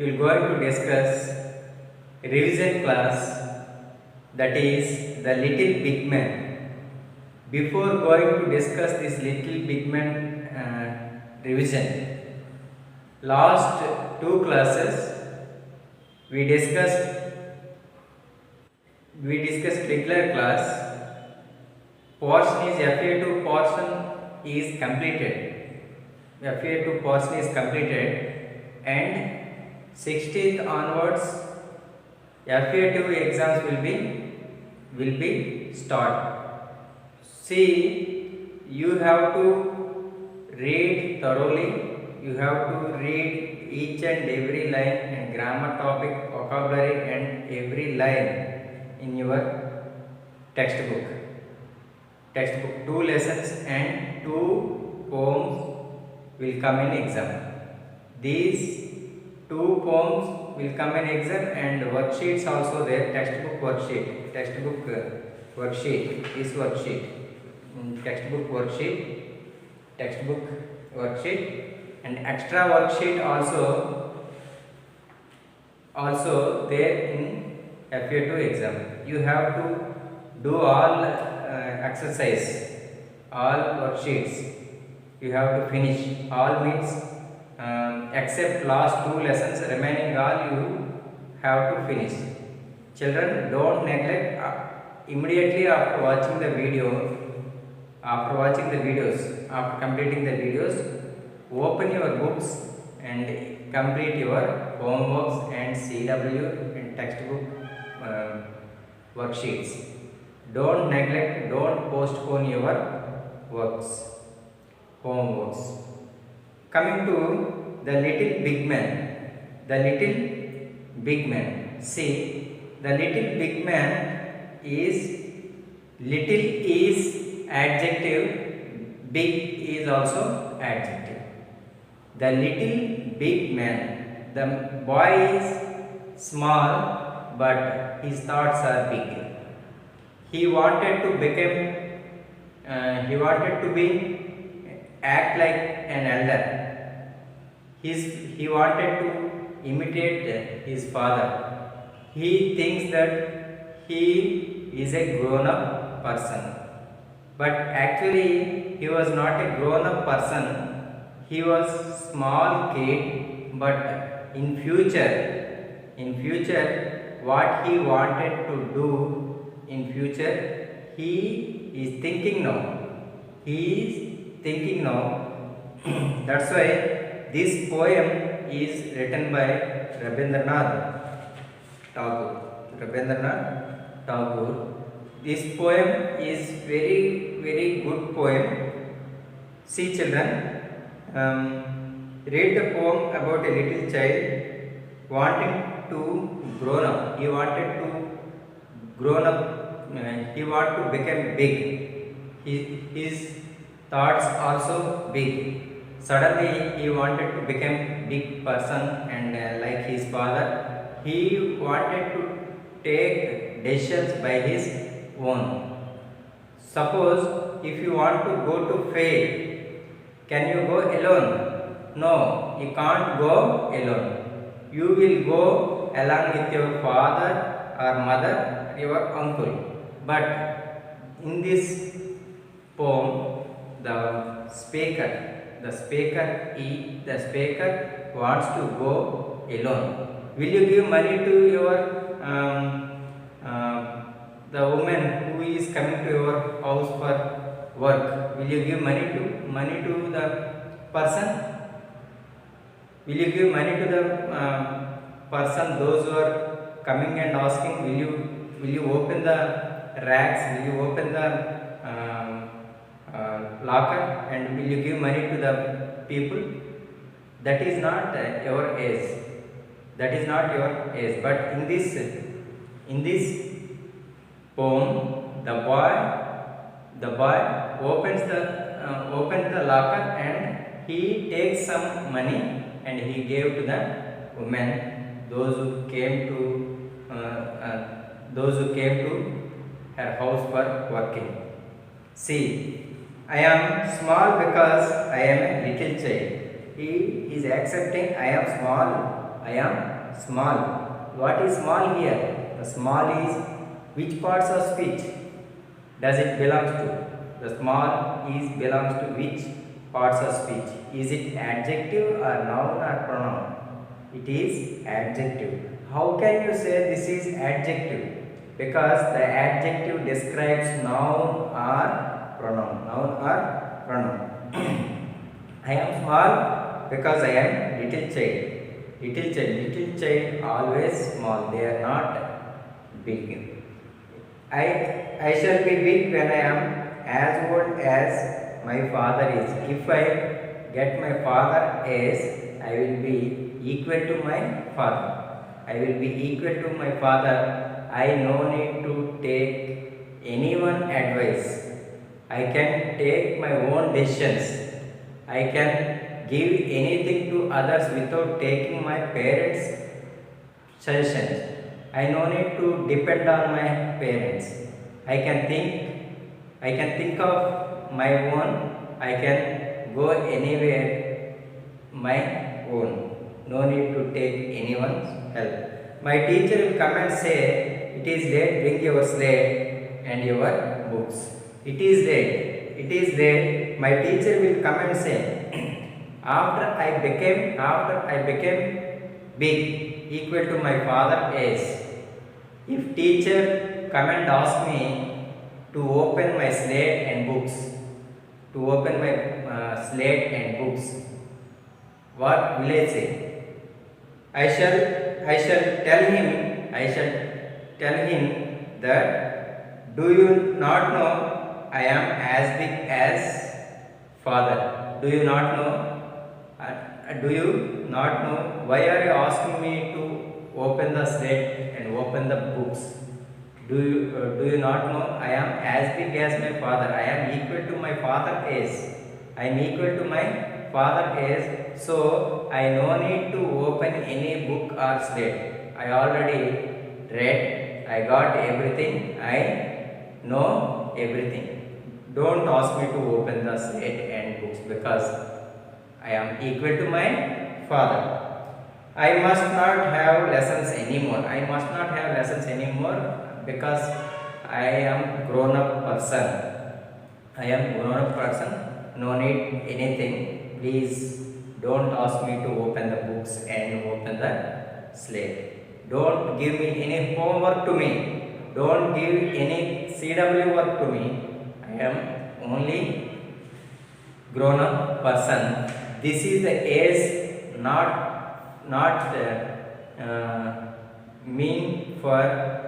we will going to discuss revision class, that is the little big man. Before going to discuss this little big man revision, last two classes we discussed regular class portion is FA2 portion is completed. FA2 portion is completed, and 16th onwards FA2 exams will be start. See, you have to read thoroughly. You have to read each and every line and grammar topic, vocabulary and every line in your textbook. Textbook 2 lessons and 2 poems will come in exam. These 2 poems will come in exam, and worksheets also there. Textbook worksheet. This worksheet. Textbook worksheet and extra worksheet also there in FA2 exam. You have to do all exercise, all worksheets. You have to finish. All means except last 2 lessons, remaining all you have to finish. Children, don't neglect immediately after watching the video. After completing the videos, open your books and complete your homeworks and CW and textbook worksheets. Don't neglect, don't postpone your homeworks. Coming to the little big man. See, the little big man is, little is adjective, big is also adjective. The little big man, the boy is small but his thoughts are big. He wanted to act like an elder. He wanted to imitate his father. He thinks that he is a grown-up person. But actually he was not a grown-up person. He was small kid, but in future what he wanted to do in future, he is thinking now. That's why this poem is written by Rabindranath Tagore. This poem is very, very good poem. See, children, read the poem about a little child wanting to grow up. He wanted to grow up. He wanted to become big. His thoughts also big. Suddenly, he wanted to become big person, and like his father, he wanted to take decisions by his own. Suppose if you want to go to fair, can you go alone? No, you can't go alone. You will go along with your father or mother, your uncle. But in this poem, the speaker wants to go alone. Will you give money to your the woman who is coming to your house for work? Will you give money to the person? Will you give money to the person? Those who are coming and asking, will you open the racks? Will you open the locker, and will you give money to the people? That is not your age. But in this poem, the boy opens the locker, and he takes some money and he gave to the woman, those who came to her house for working. See, I am small because I am a little child. He is accepting I am small, I am Small. What is small here? The small is which parts of speech does it belongs to? The small is belongs to which parts of speech? Is it adjective or noun or pronoun? It is adjective. How can you say this is adjective? Because the adjective describes noun or pronoun. Noun or pronoun. I am small because I am little child. Little child always small. They are not big. I shall be big when I am as old as my father is. If I get my father age, I will be equal to my father. I will be equal to my father. I no need to take anyone advice. I can take my own decisions. I can give anything to others without taking my parents' suggestions. I no need to depend on my parents. I can think of my own. I can go anywhere my own. No need to take anyone's help. My teacher will come and say, "It is late, bring your slate and your books." It is late. My teacher will come and say, after I became big, equal to my father age. If teacher come and ask me to open my slate and books, what will I say? I shall tell him that, do you not know I am as big as father? Do you not know? Why are you asking me to open the slate and open the books? Do you not know I am as big as my father? I am equal to my father age. So I no need to open any book or slate. I already read. I got everything. I know everything. Don't ask me to open the slate and books because I am equal to my father. I must not have lessons anymore. Because I am grown up person. No need anything. Please don't ask me to open the books and open the slate. Don't give me any homework to me. Don't give any CW work to me. I am only grown up person. This is the age, not mean for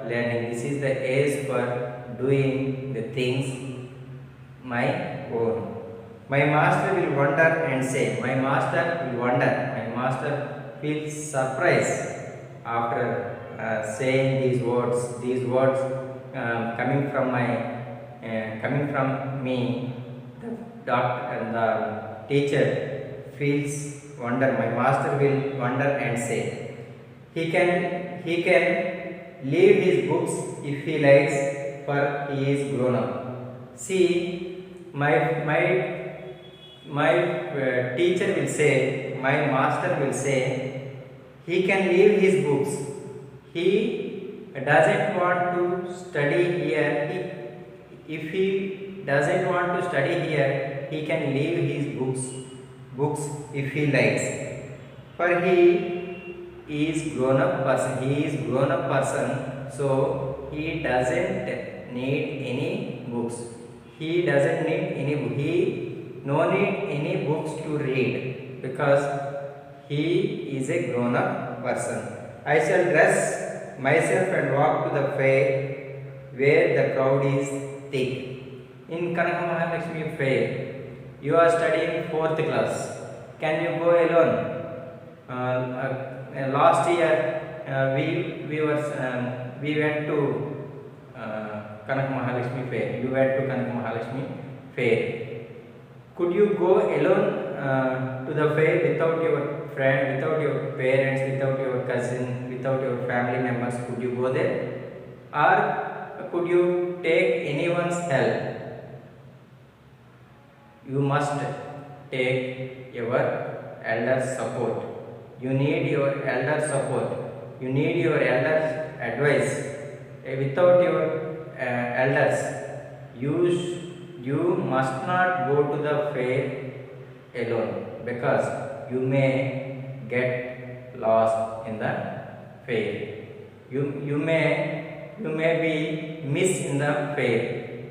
learning. This is the age for doing the things my own. My master will wonder and say. My master feels surprised after saying these words. Coming from me. The doctor and the teacher feels wonder. My master will wonder and say, he can leave his books if he likes, for he is grown up. See, my teacher will say, my master will say, he can leave his books. He doesn't want to study here. If he doesn't want to study here, he can leave his books if he likes. For he is grown up person, so he doesn't need any books. He no need any books to read because he is a grown up person. I shall dress myself and walk to the fair where the crowd is thick. In Kanaka Mahalakshmi fair, you are studying 4th class. Can you go alone? Last year we went to Kanaka Mahalakshmi fair. You went to Kanaka Mahalakshmi fair. Could you go alone to the fair without your friend, without your parents, without your cousin, without your family members? Could you go there? Or could you take anyone's help? You must take your elder support. You need your elder support. You need your elders' advice. Without your elders, you must not go to the fair alone, because you may get lost in the fair. You may be miss in the fair.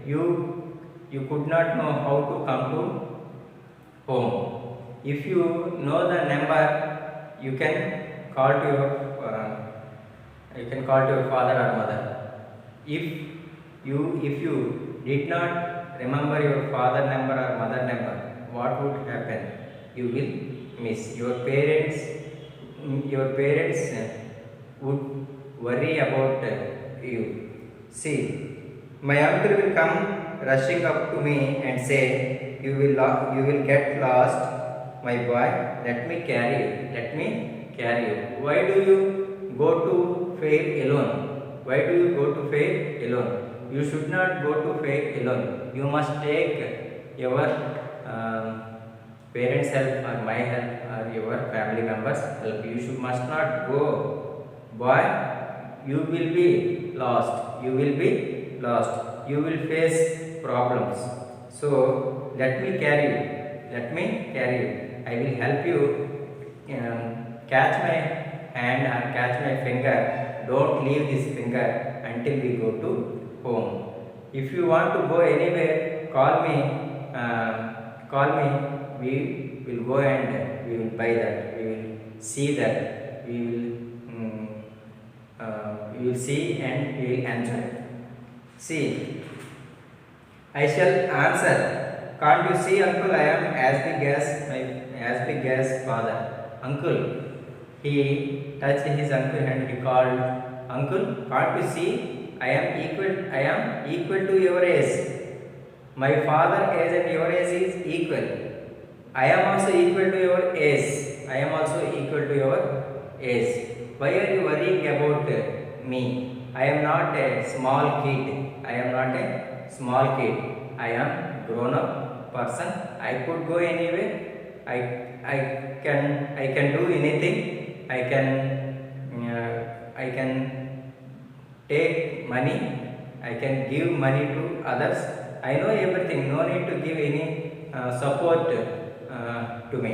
You could not know how to come to home. If you know the number, you can call to your father or mother. If you did not remember your father number or mother number, what would happen? You will miss. Your parents would worry about you. See, my uncle will come rushing up to me and say, you will get lost, my boy. Let me carry you. Why do you go to fair alone? You should not go to fair alone. You must take your parents' help, or my help, or your family members' help. Must not go, boy. You will be lost. You will face problems. So let me carry you. I will help you. Catch my hand or catch my finger. Don't leave this finger until we go to home. If you want to go anywhere, call me. We will go and we will buy that. We will see that. We will see and we will enjoy. See, I shall answer. Can't you see, uncle? I am as big as father. Uncle. He touched his uncle and he called, uncle, can't you see? I am equal to your age. My father age and your age is equal. I am also equal to your age. Why are you worrying about me? I am not a small kid. I am grown up person. I could go anywhere. I can do anything. I can take money. I can give money to others. I know everything. No need to give any support to me.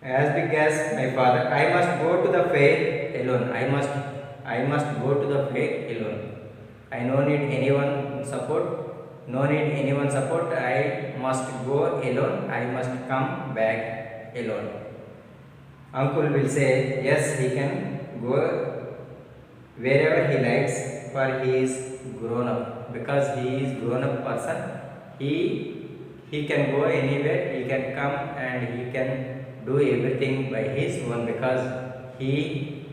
As big as my father, I must go to the fair alone. I must go to the fair alone. I no need anyone support. I must go alone. I must come back alone. Uncle will say, yes, he can go wherever he likes, for he is grown up. Because he is grown up person, he can go anywhere. He can come and he can do everything by his own, because he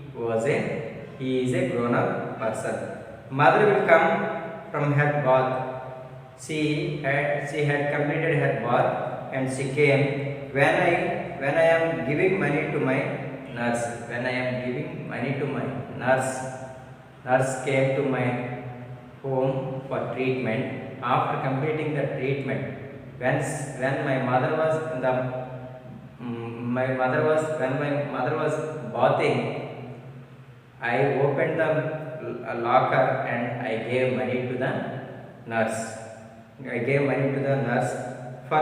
is a grown up person. Mother will come from her bath. She had completed her bath and she came. When I am giving money to my nurse, nurse came to my home for treatment. After completing the treatment, when my mother was bathing, I opened the locker and I gave money to the nurse. For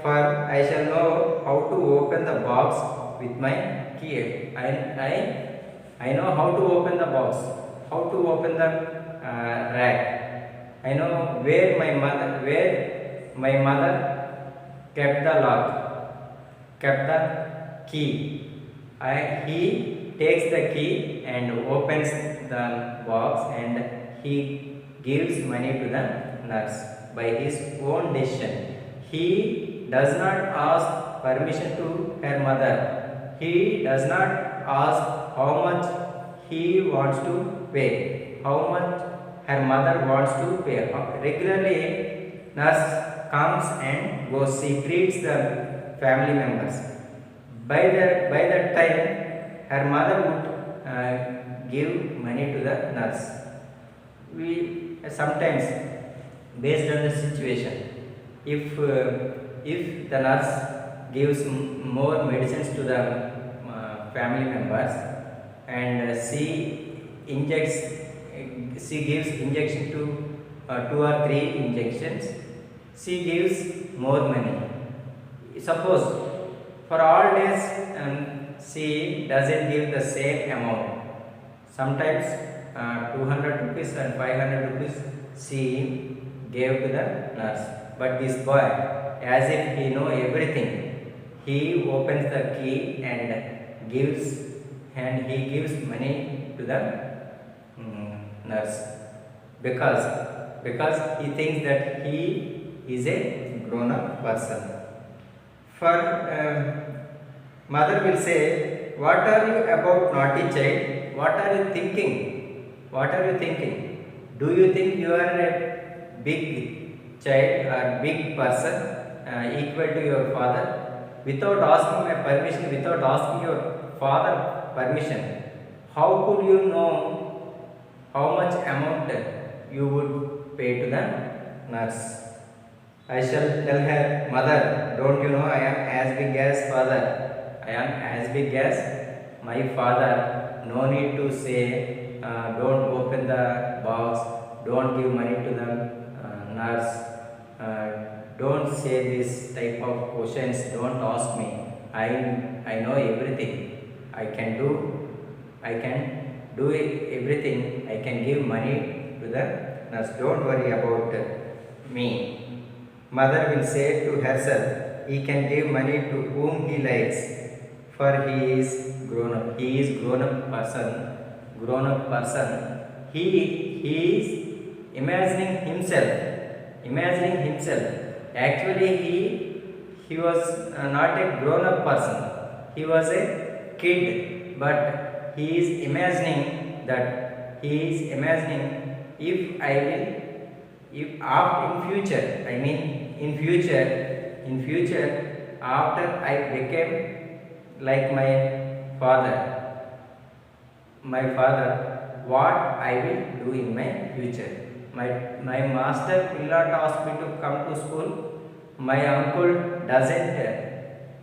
I shall know how to open the box with my key. I know how to open the box, how to open the rack. I know where my mother kept the lock, kept the key. He takes the key and opens the box and he gives money to the nurse by his own decision. He does not ask permission to her mother. He does not ask how much he wants to pay, how much her mother wants to pay. Regularly, nurse comes and goes. She treats the family members. By that time, her mother would give money to the nurse. We sometimes, based on the situation, if the nurse gives more medicines to the family members, and she gives injection to two or three injections. She gives more money. Suppose for all days she doesn't give the same amount. Sometimes 200 rupees and 500 rupees she gave to the nurse. But this boy, as if he know everything, he opens the key and gives money to the nurse, because he thinks that he is a grown up person. For mother will say, what are you about, naughty child? What are you thinking? What are you thinking? Do you think you are a big child or big person equal to your father? Without asking my permission, without asking your father permission, how could you know how much amount you would pay to the nurse? I shall tell her, mother, don't you know I am as big as father? I am as big as my father. No need to say, don't open the box, don't give money to the nurse, don't say this type of questions, don't ask me. I know everything. I can do everything. I can give money to the nurse. Don't worry about me. Mother will say to herself, he can give money to whom he likes, for he is grown up. He is grown up person. Grown up person. He is imagining himself. Actually, he was not a grown up person. He was a kid, but he is imagining that if I will, if after in future, I mean in future, after I became like my father, what I will do in my future. My master will not ask me to come to school. My uncle doesn't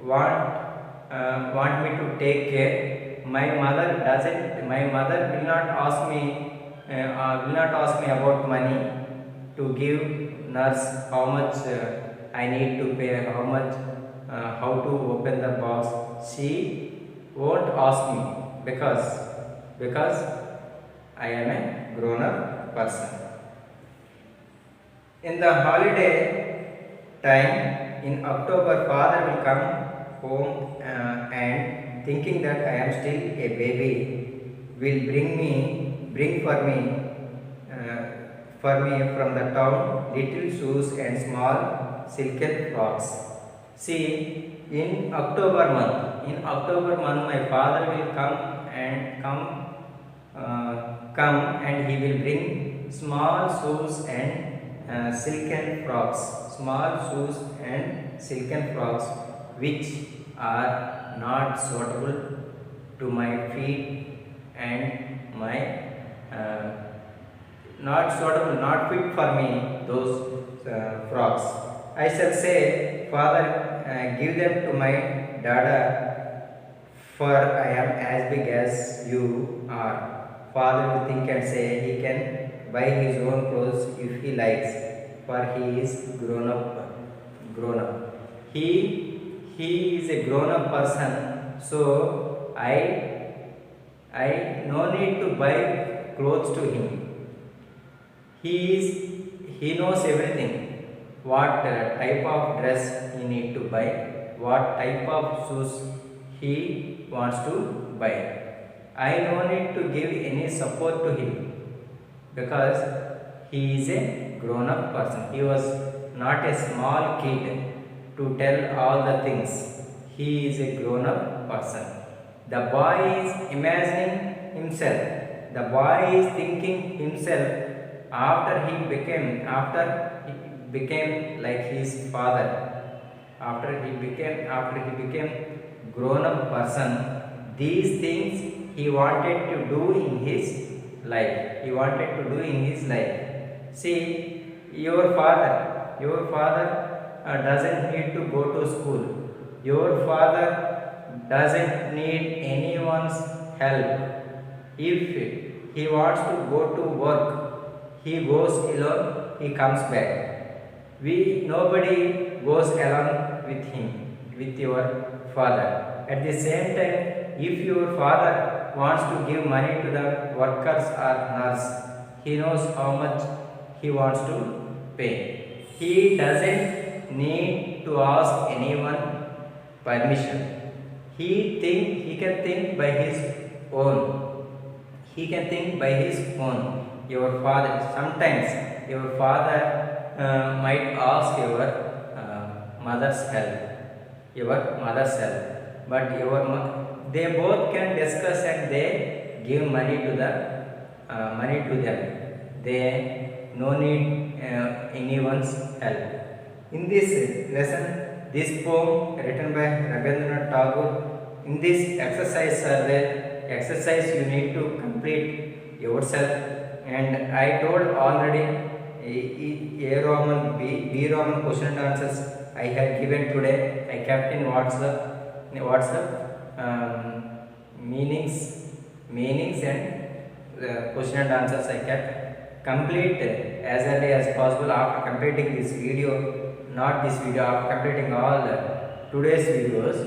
want me to take care. My mother will not ask me about money to give nurse how much I need to pay, how to open the box. She won't ask me because I am a grown up person. In the holiday time in October, father will come home and thinking that I am still a baby, will bring for me from the town little shoes and small silken frocks. See, in October month, my father will come and he will bring small shoes and small shoes and silken frocks, which are not suitable to my feet and not fit for me, those frocks. I shall say, Father, give them to my dada, for I am as big as you are. Father will think and say he can buy his own clothes if he likes, for he is grown up. He is a grown up person, so I no need to buy clothes to him. He knows everything. What type of dress he need to buy, what type of shoes he wants to buy. I no need to give any support to him because he is a grown up person. He was not a small kid to tell all the things. He is a grown up person. The boy is imagining himself. The boy is thinking himself after he became like his father. After he became grown up person, these things he wanted to do in his life. See, your father doesn't need to go to school. Your father doesn't need anyone's help. If he wants to go to work, he goes alone, he comes back. Nobody goes along with him, with your father. At the same time, if your father wants to give money to the workers or nurse, he knows how much he wants to pay. He doesn't need to ask anyone permission. He can think by his own. He can think by his own. Your father, sometimes your father might ask your mother's help, but they both can discuss and they give money to them. They no need anyone's help. In this lesson, this poem written by Rabindranath Tagore, in this exercise you need to complete yourself, and I told already A Roman, B Roman question and answers I had given today. I kept in WhatsApp meanings and question and answers I kept. Complete as early as possible after completing this video, after completing all today's videos,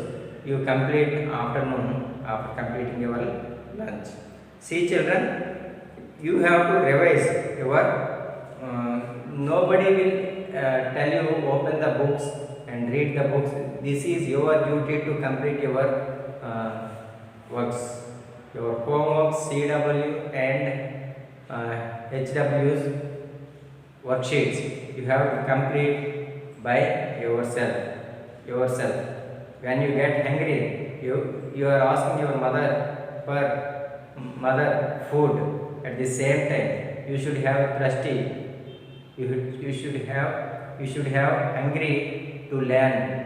you complete afternoon after completing your lunch. See children, you have to revise your, nobody will tell you open the books and read the books. This is your duty to complete your works, your homeworks, CW and HW's worksheets. You have to complete by yourself. When you get hungry, you are asking your mother for food. At the same time, you should have thirsty. You should have hungry to learn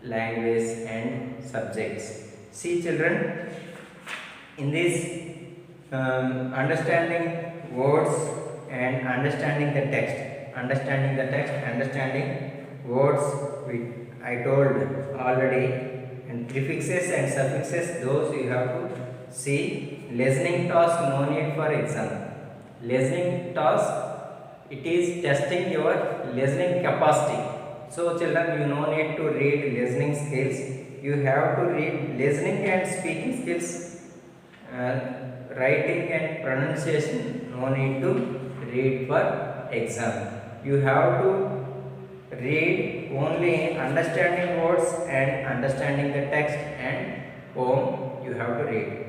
language and subjects. See children, in this understanding words and understanding the text, understanding words, I told already, and prefixes and suffixes, those you have to see. Listening task, no need for exam. Listening task, it is testing your listening capacity. So children, you no need to read listening skills. You have to read listening and speaking skills. Writing and pronunciation, no need to read for exam. You have to read only understanding words and understanding the text and poem you have to read.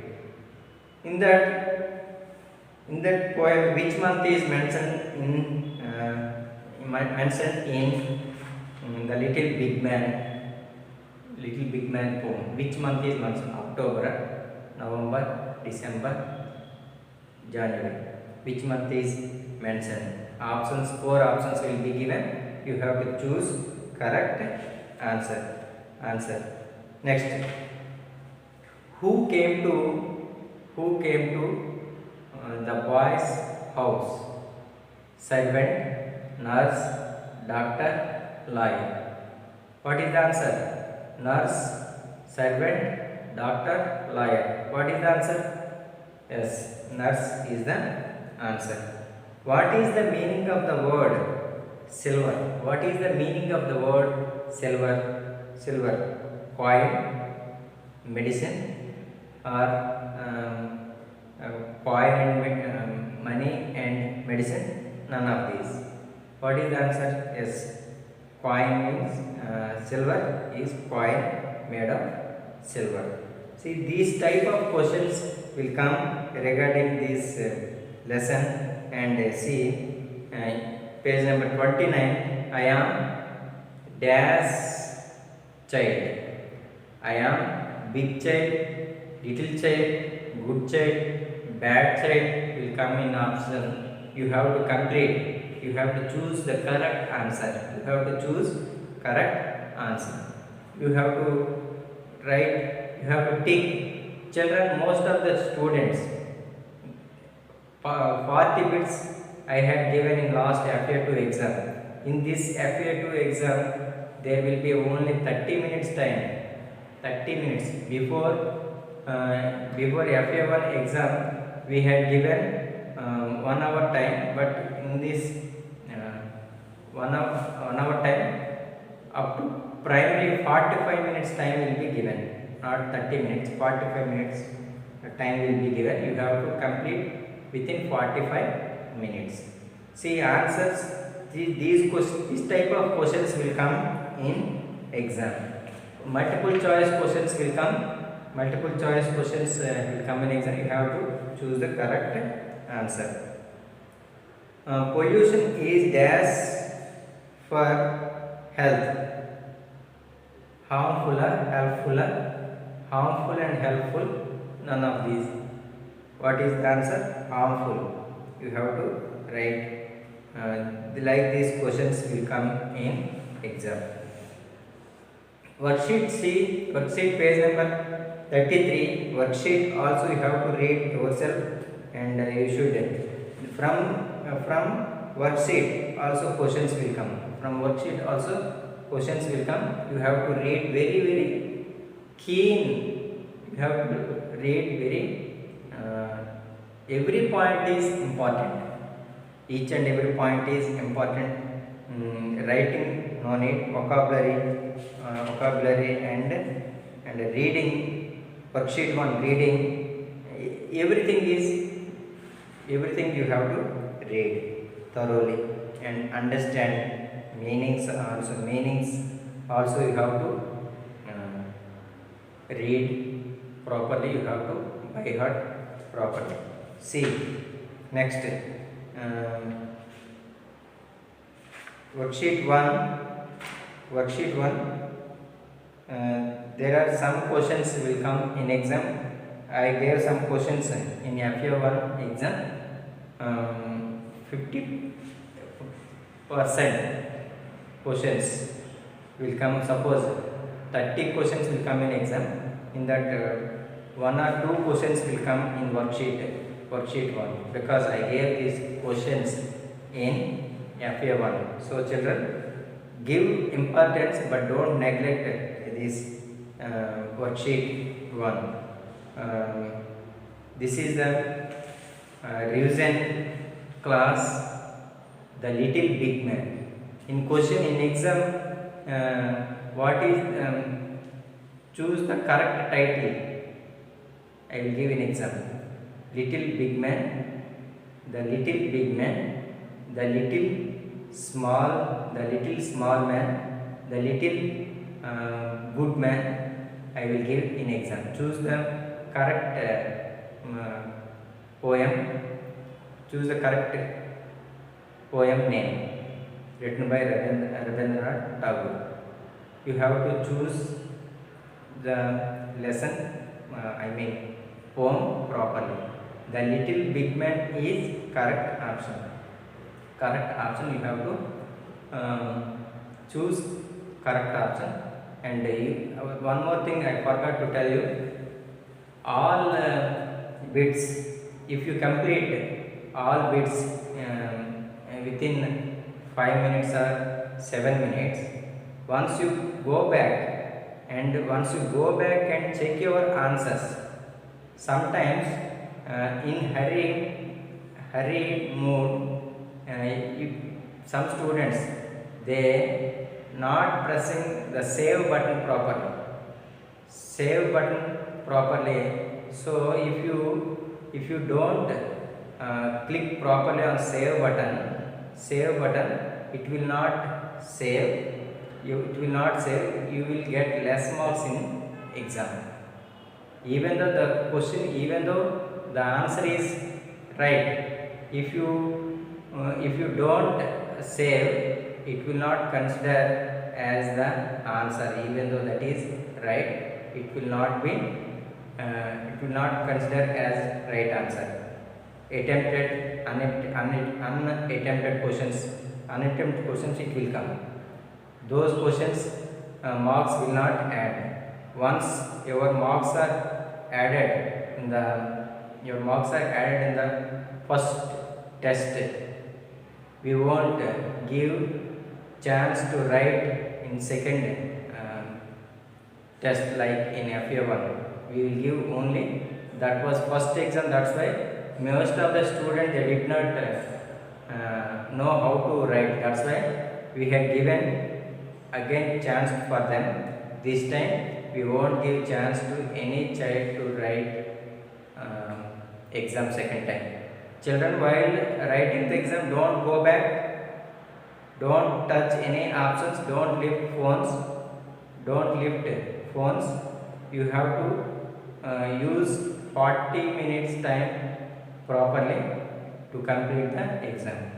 In that poem, which month is mentioned in the Little Big Man poem? Which month is mentioned? October, November, December, January. Which month is mentioned? Options, 4 options will be given. You have to choose correct answer. Next, who came to the boy's house? Servant, nurse, doctor, lawyer. What is the answer? Nurse, servant, doctor, lawyer. What is the answer? Yes, nurse is the answer. What is the meaning of the word silver? What is the meaning of the word silver? Coin, medicine, or coin and money and medicine? None of these. What is the answer? Yes, coin means silver is coin made of silver. See, these type of questions will come regarding this lesson. And see page number 29. I am dash child. I am big child, little child, good child, bad child will come in option. You have to complete. You have to choose the correct answer. You have to write. You have to tick. Children, most of the students, 40 bits I had given in last FA2 exam. In this FA2 exam, there will be only 30 minutes time. 30 minutes before before FA1 exam we had given 1 hour time, but in this 1 hour time, up to primary 45 minutes time will be given, not 30 minutes, 45 minutes time will be given. You have to complete within 45 minutes. See answers, this type of questions will come in exam. Multiple choice questions will come. Multiple choice questions will come in exam. You have to choose the correct answer. Pollution is dash for health. Harmful or helpful? Harmful and helpful? None of these. What is the answer? Harmful. You have to write. Like these questions will come in exam. Worksheet C, worksheet page number 33. Worksheet also you have to read yourself, and you should from worksheet also questions will come. From worksheet also questions will come. You have to read very keen. You have to read very. Every point is important. Each and every point is important. Writing no need. Vocabulary and reading. Worksheet 1 reading. Everything you have to read thoroughly and understand meanings also you have to read properly. You have to by heart properly. See next worksheet 1. There are some questions will come in exam. I gave some questions in FA1 exam. 50% questions will come. Suppose 30 questions will come in exam. In that 1 or 2 questions will come in worksheet 1, because I gave these questions in FA1. So children, give importance but don't neglect this worksheet 1. This is the revision class, the little big man. In question in exam, what is choose the correct title. I will give an example. Little big man, the little big man, the little small man, the little good man. I will give in exam. Choose the correct poem. Choose the correct poem name written by Rabindranath Tagore. You have to choose the lesson, poem properly. The little big man is correct option. You have to choose correct option. And one more thing I forgot to tell you. All bits, if you complete all bits within 5 minutes or 7 minutes, once you go back and check your answers, sometimes in hurry mood, some students they not pressing the save button properly. So if you don't click properly on save button, it will not save. You will get less marks in exam. Even though the answer is right, if you don't save, it will not consider as the answer. Even though that is right, it will not consider as right answer. Unattempted questions it will come. Those questions marks will not add. Once your marks are added in the first test, we won't give chance to write in second test like in FA1. We will give only, that was first exam, that's why most of the students they did not know how to write, that's why we had given again chance for them. This time we won't give chance to any child to write exam second time. Children, while writing the exam, don't go back, don't touch any options, don't lift phones, don't lift phones. You have to use 40 minutes time properly to complete the exam.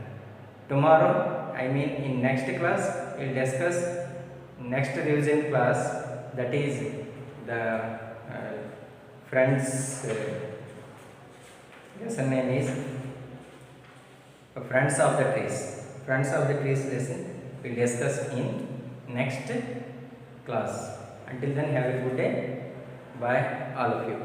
Tomorrow, I mean in next class, we'll discuss next revision class, that is the friends lesson name is Friends of the Trees. Friends of the Trees lesson we'll discuss in next class. Until then, have a good day. Bye all of you.